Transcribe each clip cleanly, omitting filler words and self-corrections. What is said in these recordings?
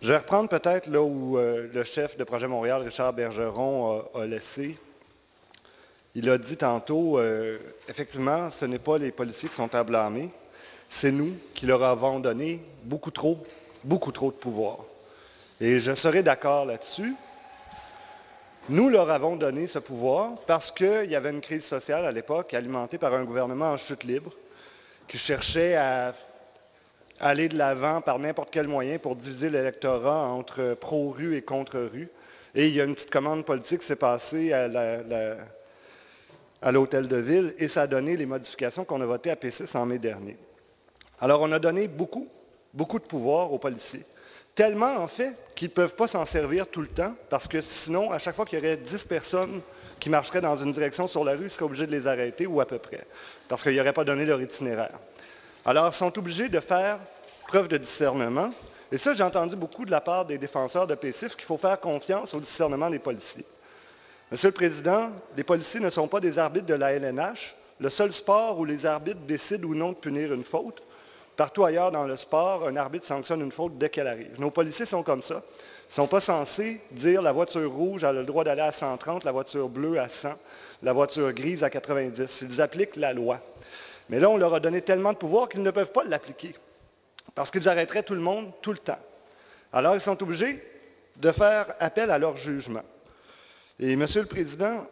Je vais reprendre peut-être là où le chef de Projet Montréal, Richard Bergeron, a laissé. Il a dit tantôt, effectivement, ce n'est pas les policiers qui sont à blâmer, c'est nous qui leur avons donné beaucoup trop de pouvoir. Et je serai d'accord là-dessus. Nous leur avons donné ce pouvoir parce qu'il y avait une crise sociale à l'époque alimentée par un gouvernement en chute libre qui cherchait à aller de l'avant par n'importe quel moyen pour diviser l'électorat entre pro-rue et contre-rue. Et il y a une petite commande politique qui s'est passée à l'hôtel de ville et ça a donné les modifications qu'on a votées à P6 en mai dernier. Alors, on a donné beaucoup de pouvoir aux policiers. Tellement, en fait, qu'ils ne peuvent pas s'en servir tout le temps, parce que sinon, à chaque fois qu'il y aurait 10 personnes qui marcheraient dans une direction sur la rue, ils seraient obligés de les arrêter, ou à peu près, parce qu'ils n'auraient pas donné leur itinéraire. Alors, ils sont obligés de faire preuve de discernement. Et ça, j'ai entendu beaucoup de la part des défenseurs de PCIF qu'il faut faire confiance au discernement des policiers. Monsieur le Président, les policiers ne sont pas des arbitres de la LNH, le seul sport où les arbitres décident ou non de punir une faute. Partout ailleurs dans le sport, un arbitre sanctionne une faute dès qu'elle arrive. Nos policiers sont comme ça. Ils ne sont pas censés dire la voiture rouge a le droit d'aller à 130, la voiture bleue à 100, la voiture grise à 90. Ils appliquent la loi. Mais là, on leur a donné tellement de pouvoir qu'ils ne peuvent pas l'appliquer, parce qu'ils arrêteraient tout le monde tout le temps. Alors, ils sont obligés de faire appel à leur jugement. Et, Monsieur le Président,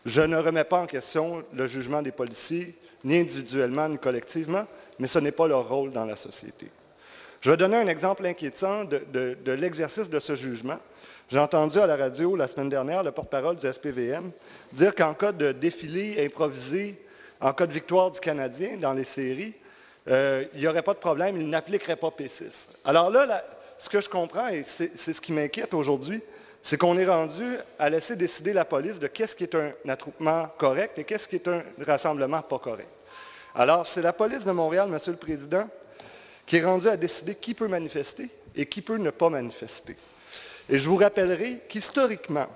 je ne remets pas en question le jugement des policiers, ni individuellement, ni collectivement, mais ce n'est pas leur rôle dans la société. Je vais donner un exemple inquiétant de l'exercice de ce jugement. J'ai entendu à la radio la semaine dernière le porte-parole du SPVM dire qu'en cas de défilé improvisé, en cas de victoire du Canadien dans les séries, il n'y aurait pas de problème, il n'appliquerait pas P6. Alors là, ce que je comprends, et c'est ce qui m'inquiète aujourd'hui, c'est qu'on est rendu à laisser décider la police de qu'est-ce qui est un attroupement correct et qu'est-ce qui est un rassemblement pas correct. Alors, c'est la police de Montréal, Monsieur le Président, qui est rendue à décider qui peut manifester et qui peut ne pas manifester. Et je vous rappellerai qu'historiquement,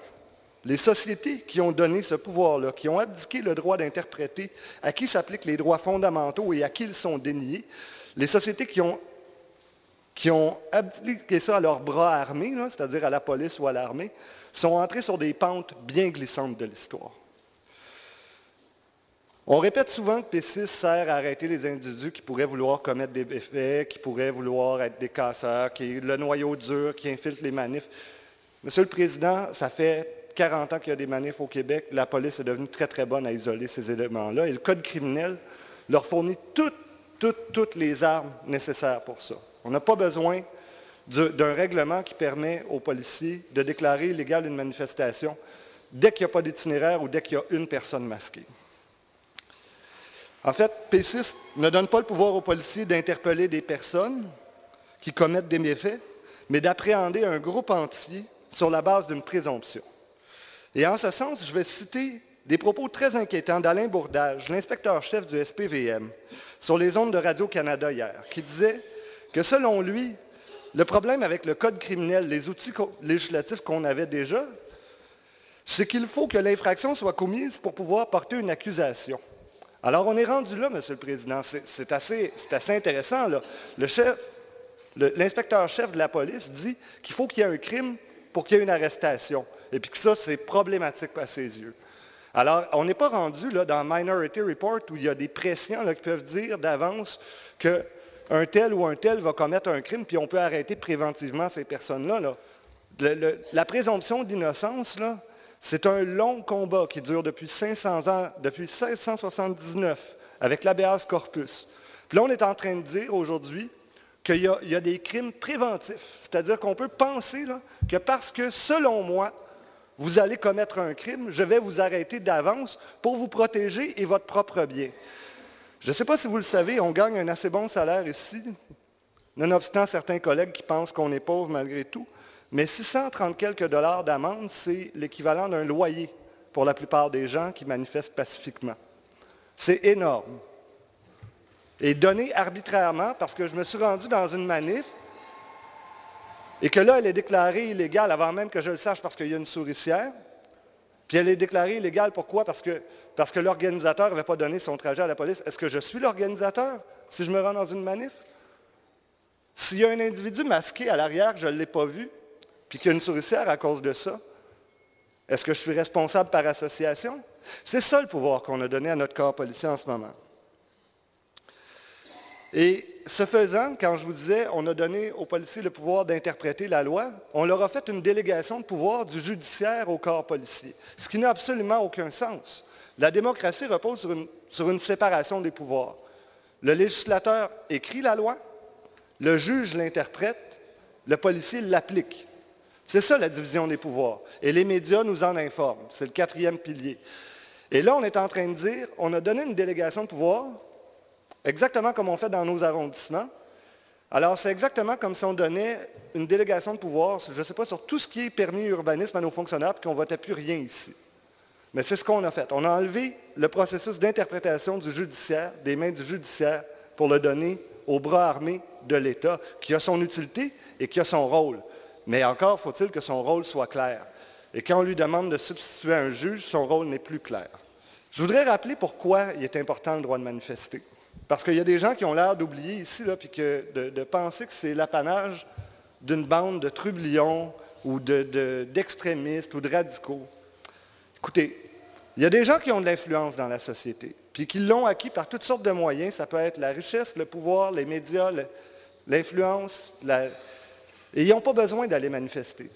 les sociétés qui ont donné ce pouvoir-là, qui ont abdiqué le droit d'interpréter à qui s'appliquent les droits fondamentaux et à qui ils sont déniés, les sociétés qui ont appliqué ça à leurs bras armés, c'est-à-dire à la police ou à l'armée, sont entrées sur des pentes bien glissantes de l'histoire. On répète souvent que P6 sert à arrêter les individus qui pourraient vouloir commettre des méfaits, qui pourraient vouloir être des casseurs, qui est le noyau dur, qui infiltre les manifs. Monsieur le Président, ça fait 40 ans qu'il y a des manifs au Québec. La police est devenue très, très bonne à isoler ces éléments-là. Et le Code criminel leur fournit toutes les armes nécessaires pour ça. On n'a pas besoin d'un règlement qui permet aux policiers de déclarer illégale une manifestation dès qu'il n'y a pas d'itinéraire ou dès qu'il y a une personne masquée. En fait, P6 ne donne pas le pouvoir aux policiers d'interpeller des personnes qui commettent des méfaits, mais d'appréhender un groupe entier sur la base d'une présomption. Et en ce sens, je vais citer des propos très inquiétants d'Alain Bourdage, l'inspecteur-chef du SPVM, sur les ondes de Radio-Canada hier, qui disait que selon lui, le problème avec le Code criminel, les outils législatifs qu'on avait déjà, c'est qu'il faut que l'infraction soit commise pour pouvoir porter une accusation. Alors, on est rendu là, Monsieur le Président. C'est assez intéressant, là. L'inspecteur-chef de la police dit qu'il faut qu'il y ait un crime pour qu'il y ait une arrestation. Et puis que ça, c'est problématique à ses yeux. Alors, on n'est pas rendu là, dans Minority Report où il y a des pressions là, qui peuvent dire d'avance qu'un tel ou un tel va commettre un crime, puis on peut arrêter préventivement ces personnes-là. Là. La présomption d'innocence, là, c'est un long combat qui dure depuis 500 ans, depuis 1679, avec l'habeas corpus. Puis là, on est en train de dire aujourd'hui qu'il y a des crimes préventifs. C'est-à-dire qu'on peut penser là, que parce que, selon moi, vous allez commettre un crime, je vais vous arrêter d'avance pour vous protéger et votre propre bien. Je ne sais pas si vous le savez, on gagne un assez bon salaire ici, nonobstant certains collègues qui pensent qu'on est pauvre malgré tout. Mais 630 quelques dollars d'amende, c'est l'équivalent d'un loyer pour la plupart des gens qui manifestent pacifiquement. C'est énorme. Et donné arbitrairement, parce que je me suis rendu dans une manif, et que là, elle est déclarée illégale avant même que je le sache parce qu'il y a une souricière, puis elle est déclarée illégale, pourquoi? Parce que l'organisateur n'avait pas donné son trajet à la police. Est-ce que je suis l'organisateur si je me rends dans une manif? S'il y a un individu masqué à l'arrière que je ne l'ai pas vu, puis qu'il y a une souricière à cause de ça, est-ce que je suis responsable par association? C'est ça le pouvoir qu'on a donné à notre corps policier en ce moment. Et ce faisant, quand je vous disais, on a donné aux policiers le pouvoir d'interpréter la loi, on leur a fait une délégation de pouvoir du judiciaire au corps policier, ce qui n'a absolument aucun sens. La démocratie repose sur une séparation des pouvoirs. Le législateur écrit la loi, le juge l'interprète, le policier l'applique. C'est ça la division des pouvoirs. Et les médias nous en informent. C'est le 4e pilier. Et là, on est en train de dire, on a donné une délégation de pouvoir, exactement comme on fait dans nos arrondissements. Alors, c'est exactement comme si on donnait une délégation de pouvoir, je ne sais pas, sur tout ce qui est permis urbanisme à nos fonctionnaires, puis qu'on ne votait plus rien ici. Mais c'est ce qu'on a fait. On a enlevé le processus d'interprétation du judiciaire, des mains du judiciaire, pour le donner au bras armé de l'État, qui a son utilité et qui a son rôle. Mais encore faut-il que son rôle soit clair. Et quand on lui demande de substituer un juge, son rôle n'est plus clair. Je voudrais rappeler pourquoi il est important le droit de manifester. Parce qu'il y a des gens qui ont l'air d'oublier ici, là, puis de penser que c'est l'apanage d'une bande de trublions ou d'extrémistes ou de radicaux. Écoutez, il y a des gens qui ont de l'influence dans la société, puis qui l'ont acquis par toutes sortes de moyens. Ça peut être la richesse, le pouvoir, les médias, l'influence. Et ils n'ont pas besoin d'aller manifester.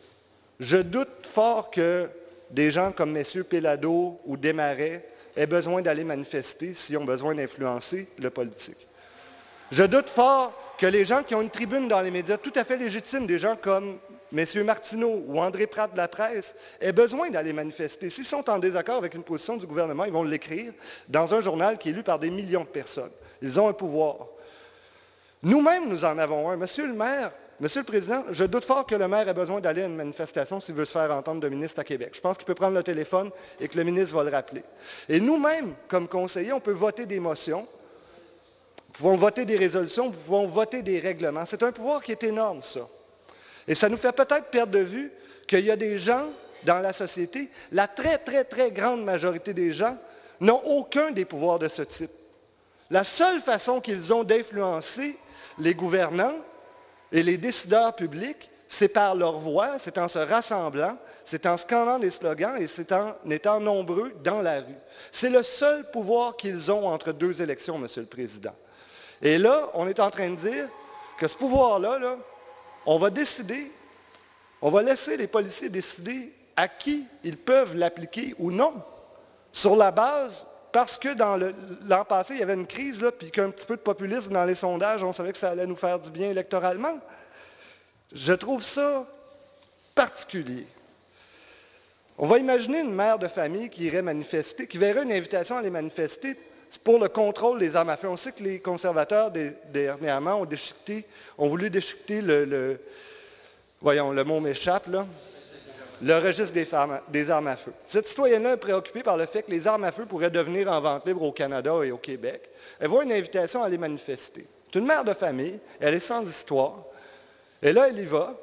Je doute fort que des gens comme messieurs Péladeau ou Desmarais aient besoin d'aller manifester s'ils ont besoin d'influencer le politique. Je doute fort que les gens qui ont une tribune dans les médias tout à fait légitime, des gens comme messieurs Martineau ou André Pratt de la presse, aient besoin d'aller manifester. S'ils sont en désaccord avec une position du gouvernement, ils vont l'écrire dans un journal qui est lu par des millions de personnes. Ils ont un pouvoir. Nous-mêmes, nous en avons un. Monsieur le maire, Monsieur le Président, je doute fort que le maire ait besoin d'aller à une manifestation s'il veut se faire entendre de ministre à Québec. Je pense qu'il peut prendre le téléphone et que le ministre va le rappeler. Et nous-mêmes, comme conseillers, on peut voter des motions, nous pouvons voter des résolutions, nous pouvons voter des règlements. C'est un pouvoir qui est énorme, ça. Et ça nous fait peut-être perdre de vue qu'il y a des gens dans la société, la très, très, très grande majorité des gens n'ont aucun des pouvoirs de ce type. La seule façon qu'ils ont d'influencer les gouvernants et les décideurs publics, c'est par leur voix, c'est en se rassemblant, c'est en scandant des slogans et c'est en étant nombreux dans la rue. C'est le seul pouvoir qu'ils ont entre deux élections, Monsieur le Président. Et là, on est en train de dire que ce pouvoir-là, là, on va décider, on va laisser les policiers décider à qui ils peuvent l'appliquer ou non, sur la base, parce que dans l'an passé, il y avait une crise, là, puis qu'un petit peu de populisme dans les sondages, on savait que ça allait nous faire du bien électoralement. Je trouve ça particulier. On va imaginer une mère de famille qui irait manifester, qui verrait une invitation à aller manifester pour le contrôle des armes à feu. On sait que les conservateurs, dernièrement, ont voulu déchiqueter voyons, le mot m'échappe, là, le registre des armes à feu. Cette citoyenne-là est préoccupée par le fait que les armes à feu pourraient devenir en vente libre au Canada et au Québec. Elle voit une invitation à aller manifester. C'est une mère de famille, elle est sans histoire. Et là, elle y va.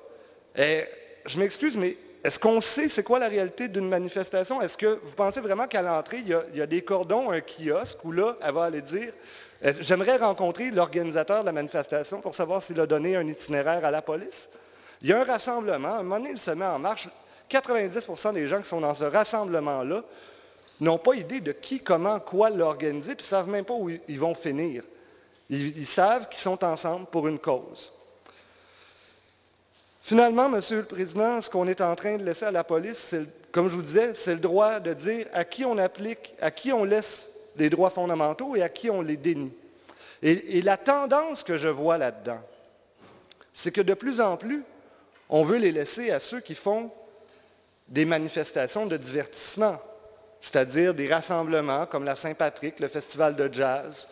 Et, je m'excuse, mais est-ce qu'on sait c'est quoi la réalité d'une manifestation? Est-ce que vous pensez vraiment qu'à l'entrée, il y a des cordons, un kiosque, où là, elle va aller dire « J'aimerais rencontrer l'organisateur de la manifestation pour savoir s'il a donné un itinéraire à la police. » Il y a un rassemblement, à un moment donné, il se met en marche. 90% des gens qui sont dans ce rassemblement-là n'ont pas idée de qui, comment, quoi l'organiser, puis ne savent même pas où ils vont finir. Ils savent qu'ils sont ensemble pour une cause. Finalement, Monsieur le Président, ce qu'on est en train de laisser à la police, comme je vous disais, c'est le droit de dire à qui on applique, à qui on laisse les droits fondamentaux et à qui on les dénie. Et la tendance que je vois là-dedans, c'est que de plus en plus, on veut les laisser à ceux qui font des manifestations de divertissement, c'est-à-dire des rassemblements comme la Saint-Patrick, le festival de jazz,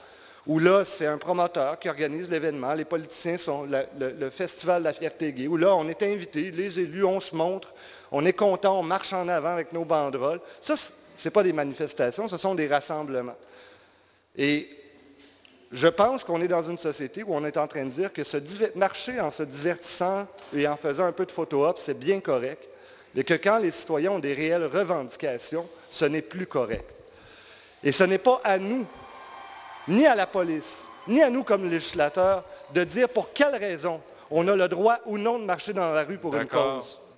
où là, c'est un promoteur qui organise l'événement, les politiciens sont le festival de la fierté gay, où là, on est invités, les élus, on se montre, on est content, on marche en avant avec nos banderoles. Ça, ce n'est pas des manifestations, ce sont des rassemblements. Et je pense qu'on est dans une société où on est en train de dire que marcher en se divertissant et en faisant un peu de photo-op, c'est bien correct, mais que quand les citoyens ont des réelles revendications, ce n'est plus correct. Et ce n'est pas à nous, ni à la police, ni à nous comme législateurs, de dire pour quelles raisons On a le droit ou non de marcher dans la rue pour une D'accord. cause.